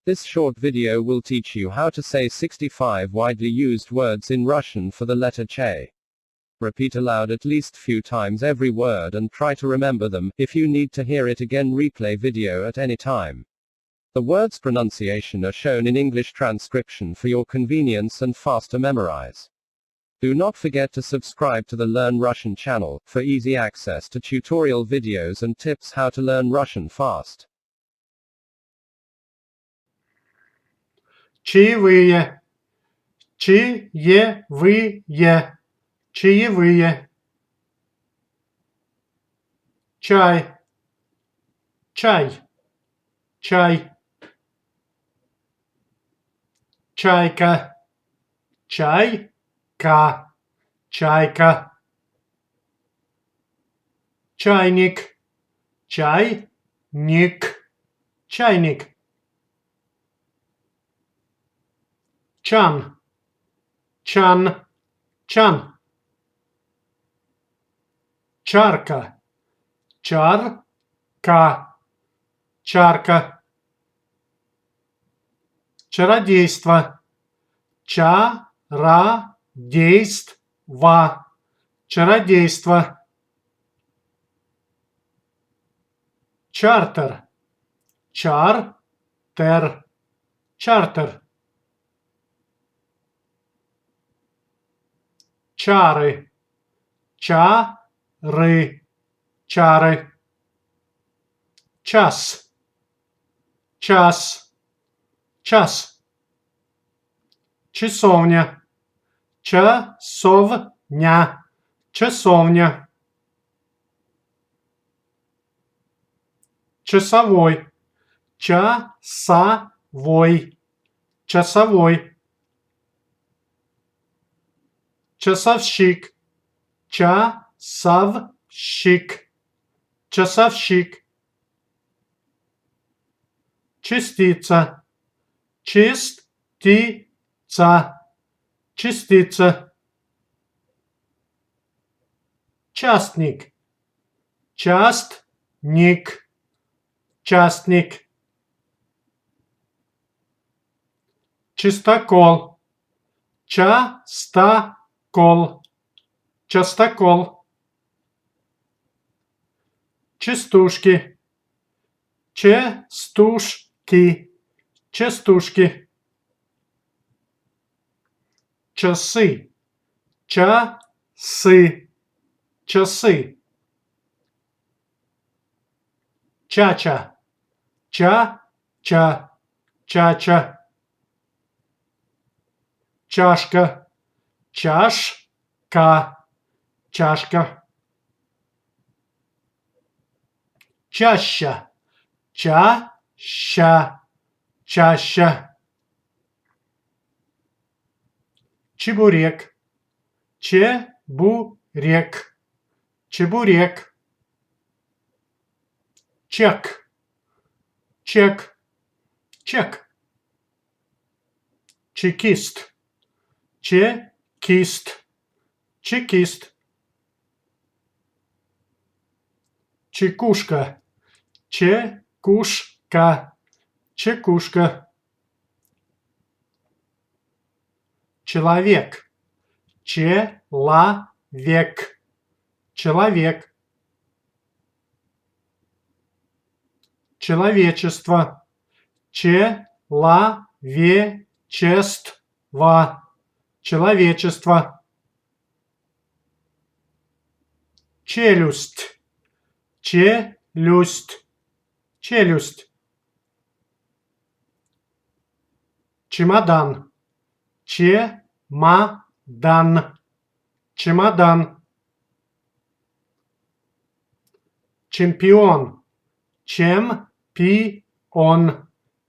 This short video will teach you how to say 65 widely used words in Russian for the letter Ch. Repeat aloud at least few times every word and try to remember them. If you need to hear it again, replay video at any time. The words pronunciation are shown in English transcription for your convenience and faster memorize. Do not forget to subscribe to the Learn Russian channel for easy access to tutorial videos and tips how to learn Russian fast. Чаевые. Чаевые. Чаевые. Чай. Чай. Чай. Чайка. Чайка. Чайка. Чайник. Чайник. Чайник. Чан. Чан. Чан. Чарка. Чарка. Чарка. Чародейство. Чародейство. Чародейство. Чартер. Чартер. Чартер. Чары. Чары. Чары. Час. Час. Час. Часовня. Часовня. Часовня. Часовой. Часовой. Часовой. Часовщик. Часовщик. Часовщик. Частица. Частица. Частица. Частник. Частник. Частник. Чистокол. Частокол. Частокол. Частушки. Частушки. Частушки. Часы. Часы. Часы. Чача. Ча-ча. Чача. Чашка. Чашка. Чашка. Чаща. Чаща. Чаща. Чебурек. Чебурек. Чебурек. Чек. Чек. Чек. Чекист. Чекист. Чекист. Чекушка. Чекушка. Чекушка. Человек. Человек. Человек. Человечество. Человечество. Человечество. Челюсть. Челюсть. Челюсть. Чемодан. Чемодан. Чемодан. Чемпион. Чемпион.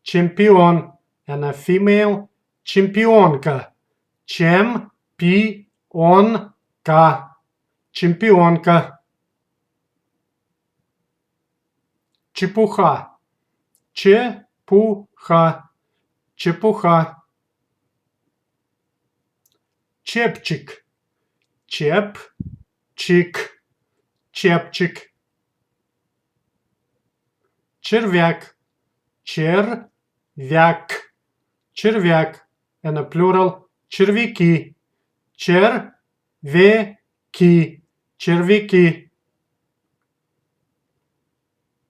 Чемпион. And a female. Чемпионка. Чемпионка. Чемпионка. Чепуха. Чепуха. Чепуха. Чепчик. Чепчик. Чепчик. Червяк. Червяк. червяк, червяк, and a plural червяки, червяки, червяки,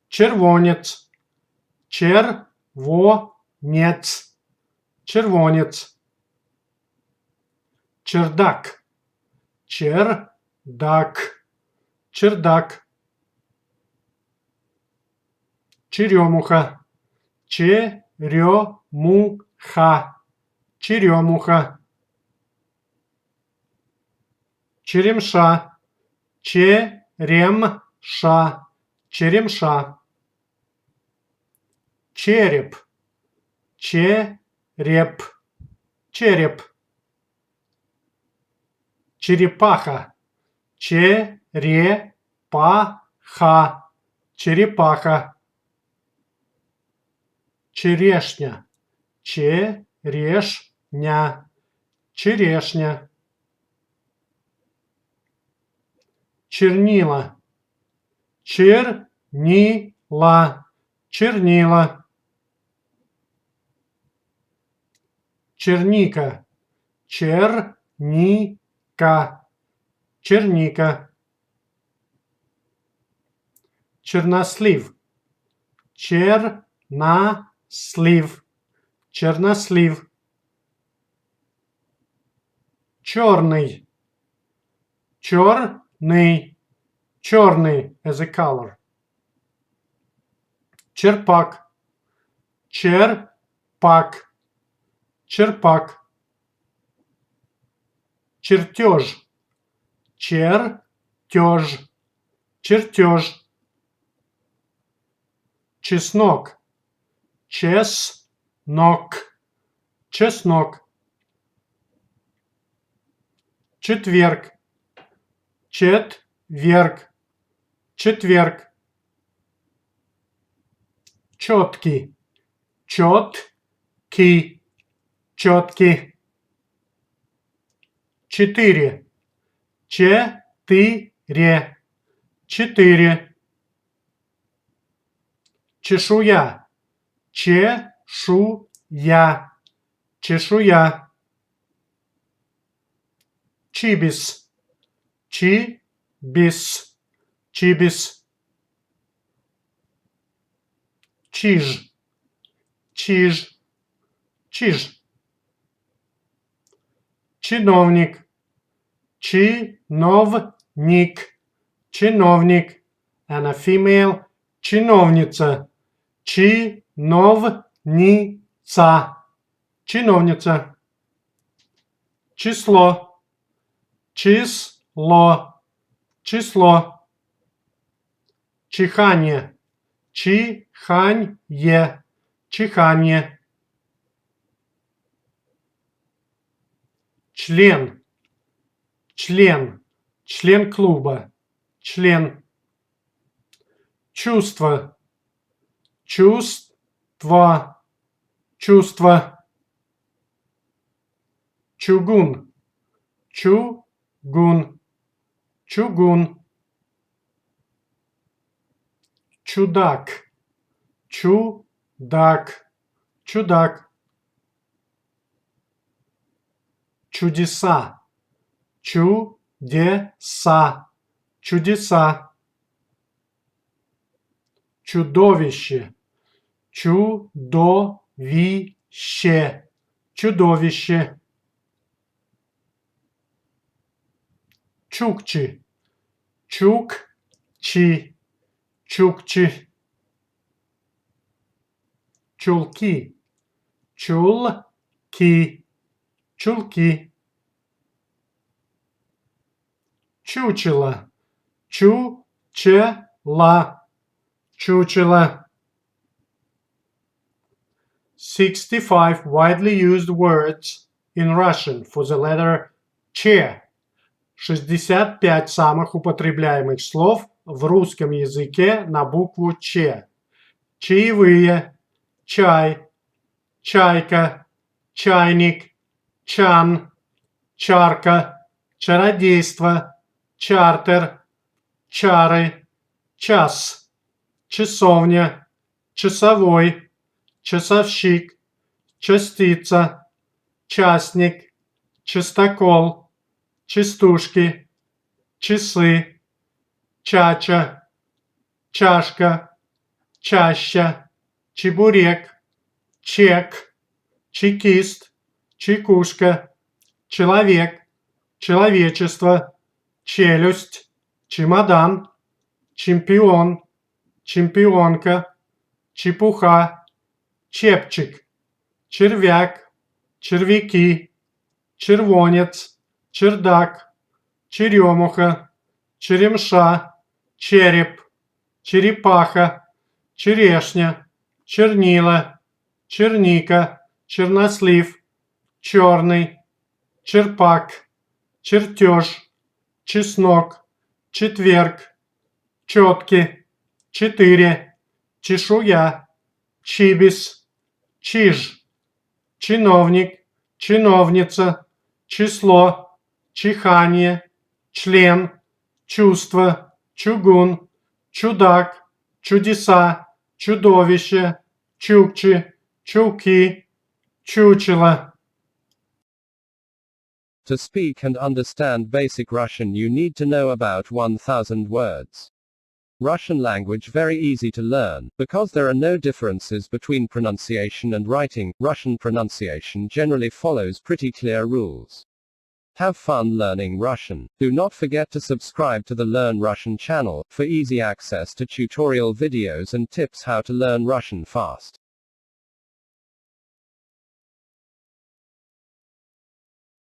червонец, червонец, червонец, чердак, чердак, чердак, черемуха, черемуха, черемуха, черемша, черемша, черемша, череп, череп, череп, черепаха, черепаха, черепаха, черешня, черешня, черешня, чернила, чернила, чернила, черника, черника, черника, чернослив, чернослив, чернослив, черный, черный, черный as a color, черпак, черпак, черпак, чертеж, чертеж, чертеж, чеснок, чеснок, чеснок, четверг, четверг, четверг, четкий, четкий, четкий, четыре, четыре, четыре, чешуя, чешуя, чешуя, чибис, чибис, чибис, чиж, чиж, чиж, чиновник, чиновник, чиновник, and a female чиновница, чиновница, чиновница, число, число, число, чиханье, чиханье, чиханье, член, член, член клуба, член, чувство, чувство, чувство, чугун, чугун, чугун, чудак, чудак, чудак, чудеса, чудеса, чудеса, чудовище, чудовище, чудовище, чукчи, чукчи, чукчи, чулки, чулки, чулки, чучело, чучело, чучело. 65 widely used words in Russian for the letter Ч. 65 самых употребляемых слов в русском языке на букву Ч. Чаевые, чай, чайка, чайник, чан, чарка, чародейство, чартер, чары, час, часовня, часовой, часовщик, частица, частник, чистокол, частушки, часы, чача, чашка, чаща, чебурек, чек, чекист, чекушка, человек, человечество, челюсть, чемодан, чемпион, чемпионка, чепуха, чепчик, червяк, червяки, червонец, чердак, черемуха, черемша, череп, черепаха, черешня, чернила, черника, чернослив, черный, черпак, чертеж, чеснок, четверг, четки, 4, чешуя, чибис, чиж, чиновник, чиновница, число, чихание, член, чувство, чугун, чудак, чудеса, чудовище, чукчи, чулки, чучело. To speak and understand basic Russian, you need to know about 1000 words. Russian language very easy to learn, because there are no differences between pronunciation and writing. Russian pronunciation generally follows pretty clear rules. Have fun learning Russian. Do not forget to subscribe to the Learn Russian channel, for easy access to tutorial videos and tips how to learn Russian fast.